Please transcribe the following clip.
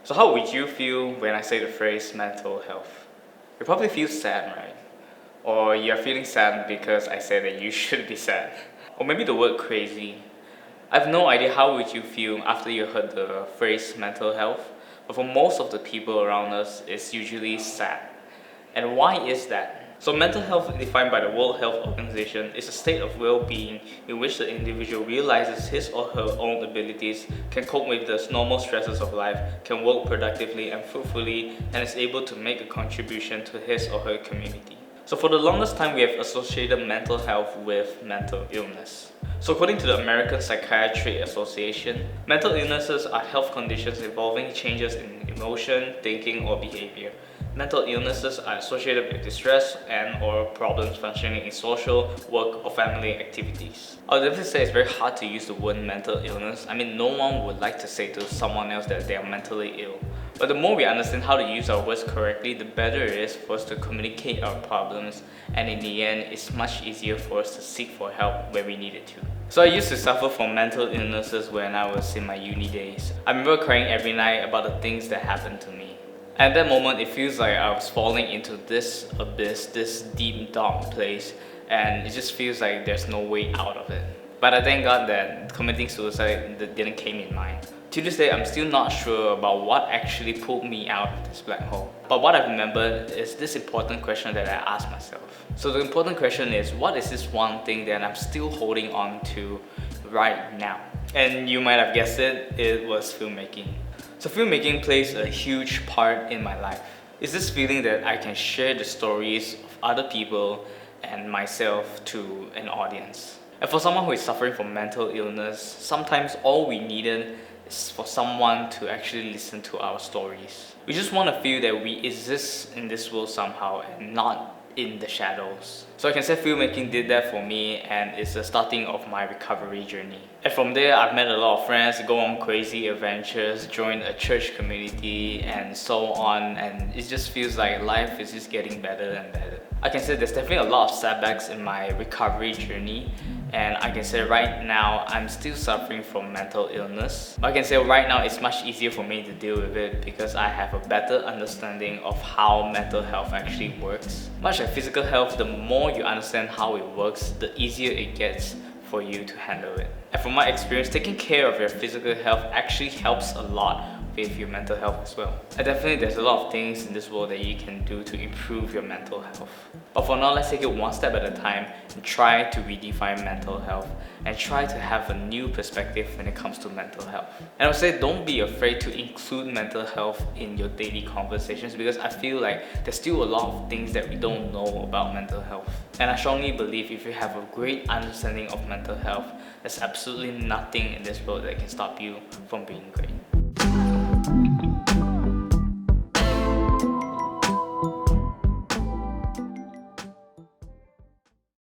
So how would you feel when I say the phrase mental health? You probably feel sad, right? Or you're feeling sad because I said that you should be sad. Or maybe the word crazy. I have no idea how would you feel after you heard the phrase mental health, but for most of the people around us, it's usually sad. And why is that? So mental health, defined by the World Health Organization, is a state of well-being in which the individual realizes his or her own abilities, can cope with the normal stresses of life, can work productively and fruitfully, and is able to make a contribution to his or her community. So for the longest time, we have associated mental health with mental illness. So according to the American Psychiatric Association, mental illnesses are health conditions involving changes in emotion, thinking, or behavior. Mental illnesses are associated with distress and or problems functioning in social, work, or family activities. I would definitely say it's very hard to use the word mental illness. I mean, no one would like to say to someone else that they are mentally ill. But the more we understand how to use our words correctly, the better it is for us to communicate our problems, and in the end, it's much easier for us to seek for help when we need it to. So I used to suffer from mental illnesses when I was in my uni days. I remember crying every night about the things that happened to me. At that moment, it feels like I was falling into this abyss, this deep, dark place, and it just feels like there's no way out of it. But I thank God that committing suicide didn't came in mind. To this day, I'm still not sure about what actually pulled me out of this black hole. But what I've remembered is this important question that I asked myself. So the important question is, what is this one thing that I'm still holding on to right now? And you might have guessed it, it was filmmaking. So filmmaking plays a huge part in my life. It's this feeling that I can share the stories of other people and myself to an audience. And for someone who is suffering from mental illness, sometimes all we needed is for someone to actually listen to our stories. We just want to feel that we exist in this world somehow and not in the shadows. So I can say filmmaking did that for me, and it's the starting of my recovery journey. And from there, I've met a lot of friends, go on crazy adventures, joined a church community, and so on, and it just feels like life is just getting better and better. I can say there's definitely a lot of setbacks in my recovery journey, and I can say right now I'm still suffering from mental illness. But I can say right now it's much easier for me to deal with it because I have a better understanding of how mental health actually works. Much like physical health, the more you understand how it works, the easier it gets for you to handle it. And from my experience, taking care of your physical health actually helps a lot with your mental health as well. And definitely there's a lot of things in this world that you can do to improve your mental health. But for now, let's take it one step at a time and try to redefine mental health and try to have a new perspective when it comes to mental health. And I would say don't be afraid to include mental health in your daily conversations, because I feel like there's still a lot of things that we don't know about mental health. And I strongly believe if you have a great understanding of mental health, there's absolutely nothing in this world that can stop you from being great.